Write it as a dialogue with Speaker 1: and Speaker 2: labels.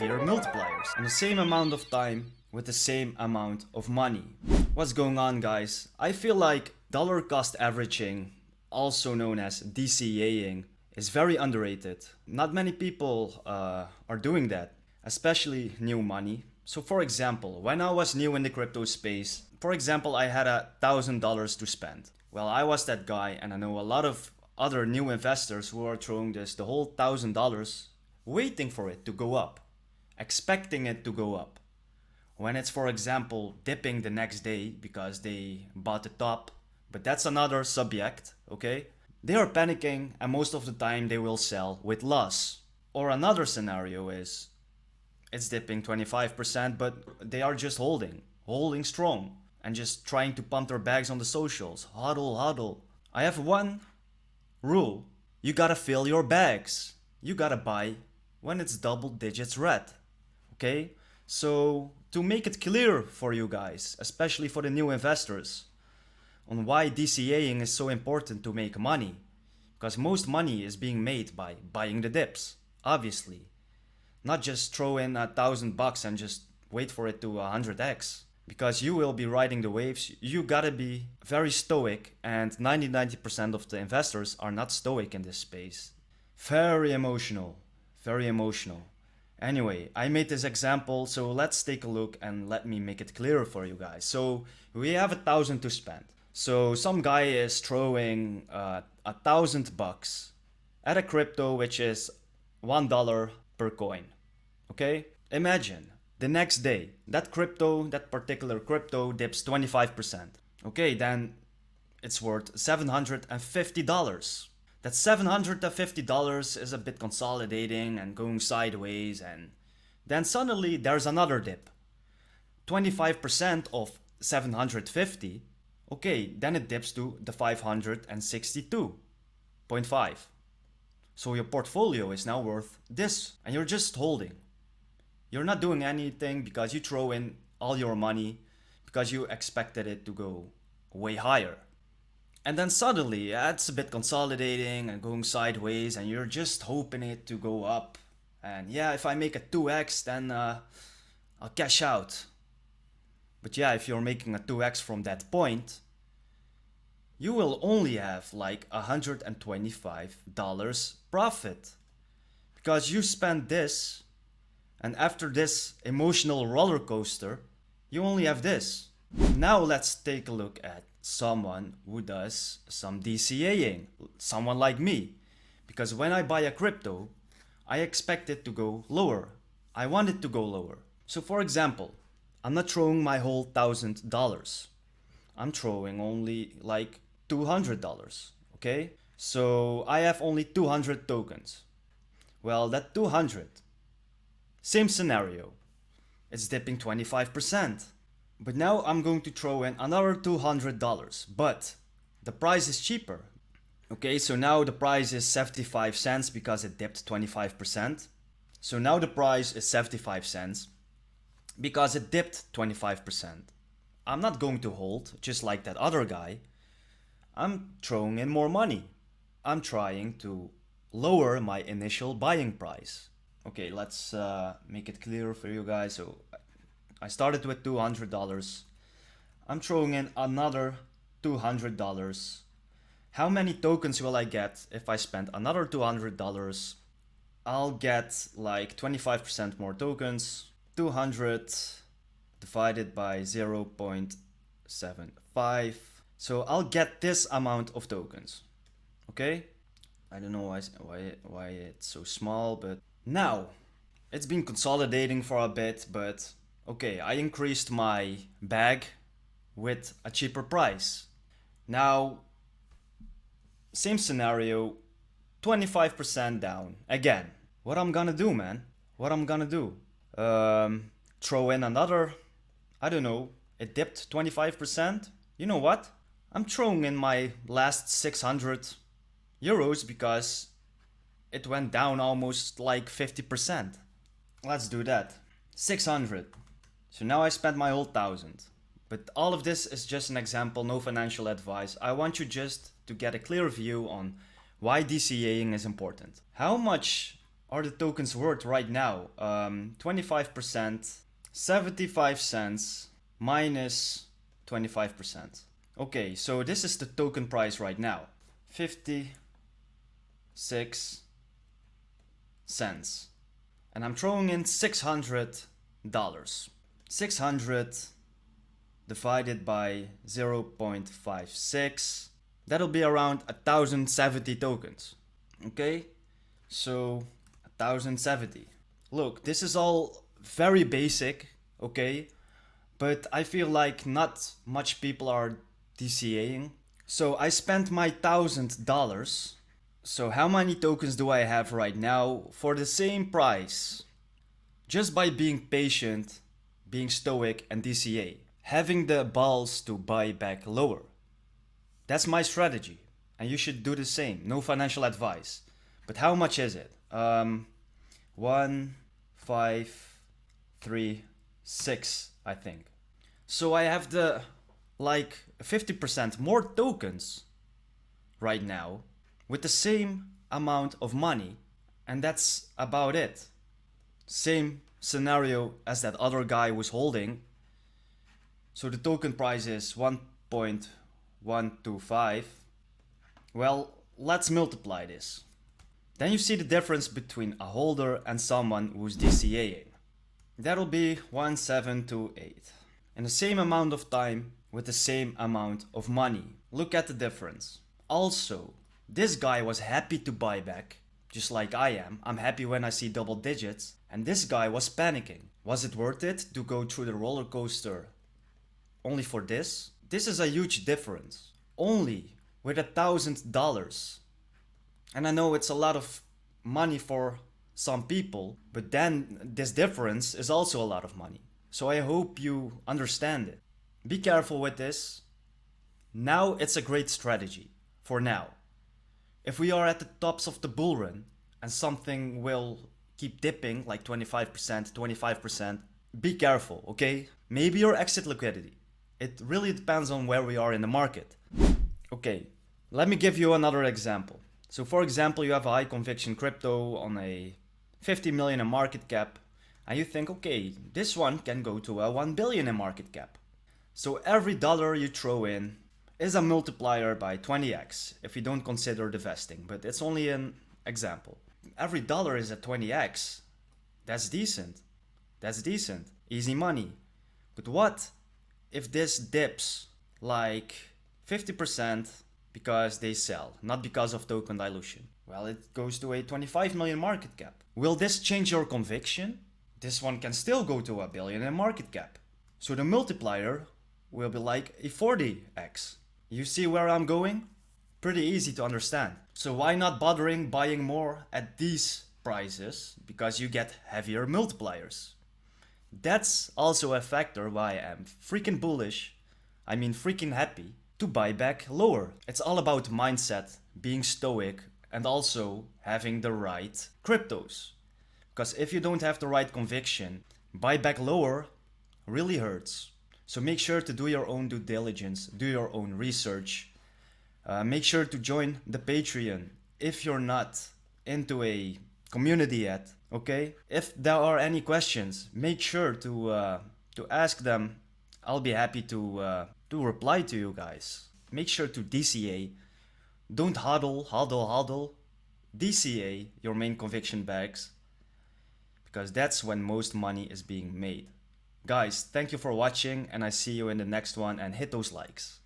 Speaker 1: severe multipliers in the same amount of time with the same amount of money. What's going on, guys? I feel like dollar cost averaging, also known as DCAing, is very underrated. Not many people are doing that, especially new money. So for example, when I was new in the crypto space, for example, I had $1,000 to spend. Well, I was that guy, and I know a lot of other new investors who are throwing the whole $1,000, waiting for it to go up, expecting it to go up. When it's, for example, dipping the next day because they bought the top, but that's another subject, okay? They are panicking, and most of the time they will sell with loss. Or another scenario is, it's dipping 25%, but they are just holding strong, and just trying to pump their bags on the socials. HODL, HODL. I have one rule. You gotta fill your bags. You gotta buy when it's double digits red. Okay? So, to make it clear for you guys, especially for the new investors, on why DCAing is so important to make money. Because most money is being made by buying the dips, obviously. Not just throw in $1,000 and just wait for it to 100x. Because you will be riding the waves. You gotta be very stoic, and 90% of the investors are not stoic in this space. Very emotional. Very emotional. Anyway, I made this example, so let's take a look and let me make it clearer for you guys. So we have $1,000 to spend. So some guy is throwing $1,000 at a crypto which is $1 per coin. Okay? Imagine the next day that particular crypto dips 25%. Okay, then it's worth $750. That $750 is a bit consolidating and going sideways, and then suddenly there's another dip. 25% of 750. Okay, then it dips to the 562.5. So your portfolio is now worth this, and you're just holding. You're not doing anything because you throw in all your money because you expected it to go way higher. And then suddenly it's a bit consolidating and going sideways, and you're just hoping it to go up. And yeah, if I make a 2x, then I'll cash out. But yeah, if you're making a 2x from that point, you will only have like $125 profit. Because you spend this, and after this emotional roller coaster, you only have this. Now let's take a look at someone who does some DCAing, someone like me. Because when I buy a crypto, I expect it to go lower. I want it to go lower. So for example, I'm not throwing my whole $1,000. I'm throwing only like $200, okay? So I have only 200 tokens. Well, that 200, same scenario. It's dipping 25%. But now I'm going to throw in another $200, but the price is cheaper. Okay, so now the price is 75 cents because it dipped 25%. So now the price is 75 cents because it dipped 25%. I'm not going to hold just like that other guy. I'm throwing in more money. I'm trying to lower my initial buying price. Okay, let's make it clearer for you guys. So I started with $200. I'm throwing in another $200. How many tokens will I get if I spend another $200? I'll get like 25% more tokens. 200 divided by 0.75. So I'll get this amount of tokens. Okay? I don't know why it's so small, but now it's been consolidating for a bit, but okay, I increased my bag with a cheaper price. Now, same scenario, 25% down. Again, what I'm gonna do, man? What I'm gonna do? Throw in another, I don't know, it dipped 25%. You know what? I'm throwing in my last 600 euros because it went down almost like 50%. Let's do that. 600. So now I spent my whole 1,000. But all of this is just an example, no financial advice. I want you just to get a clear view on why DCAing is important. How much are the tokens worth right now? 25%, 75 cents minus 25%. Okay, so this is the token price right now. 56 cents. And I'm throwing in $600. 600 divided by 0.56. That'll be around 1070 tokens. Okay, so 1070. Look, this is all very basic, okay? But I feel like not much people are DCAing. So I spent my $1,000. So how many tokens do I have right now for the same price? Just by being patient, being stoic and DCA. Having the balls to buy back lower. That's my strategy. And you should do the same. No financial advice. But how much is it? 1, 5, 3, 6, I think. So I have the like 50% more tokens right now with the same amount of money, and that's about it. Same scenario as that other guy was holding. So the token price is 1.125. Well, let's multiply this. Then you see the difference between a holder and someone who's DCAing. That'll be 1728. In the same amount of time with the same amount of money. Look at the difference. Also, this guy was happy to buy back, just like I am. I'm happy when I see double digits. And this guy was panicking. Was it worth it to go through the roller coaster only for this? This is a huge difference. Only with $1,000. And I know it's a lot of money for some people, but then this difference is also a lot of money. So I hope you understand it. Be careful with this. Now it's a great strategy for now. If we are at the tops of the bull run and something will keep dipping like 25%, 25%, be careful, okay? Maybe your exit liquidity. It really depends on where we are in the market. Okay, let me give you another example. So for example, you have a high conviction crypto on a 50 million in market cap, and you think, okay, this one can go to a 1 billion in market cap. So every dollar you throw in is a multiplier by 20x if you don't consider the vesting, but it's only an example. Every dollar is at 20x. That's decent. That's decent. Easy money. But what if this dips like 50% because they sell, not because of token dilution? Well, it goes to a 25 million market cap. Will this change your conviction? This one can still go to a billion in market cap. So the multiplier will be like a 40x. You see where I'm going? Pretty easy to understand. So why not bothering buying more at these prices? Because you get heavier multipliers. That's also a factor why I'm freaking bullish, I mean freaking happy, to buy back lower. It's all about mindset, being stoic, and also having the right cryptos. Because if you don't have the right conviction, buy back lower really hurts. So make sure to do your own due diligence, do your own research. Make sure to join the Patreon if you're not into a community yet, okay? If there are any questions, make sure to ask them. I'll be happy to reply to you guys. Make sure to DCA. Don't hodl. DCA your main conviction bags, because that's when most money is being made. Guys, thank you for watching, and I see you in the next one, and hit those likes.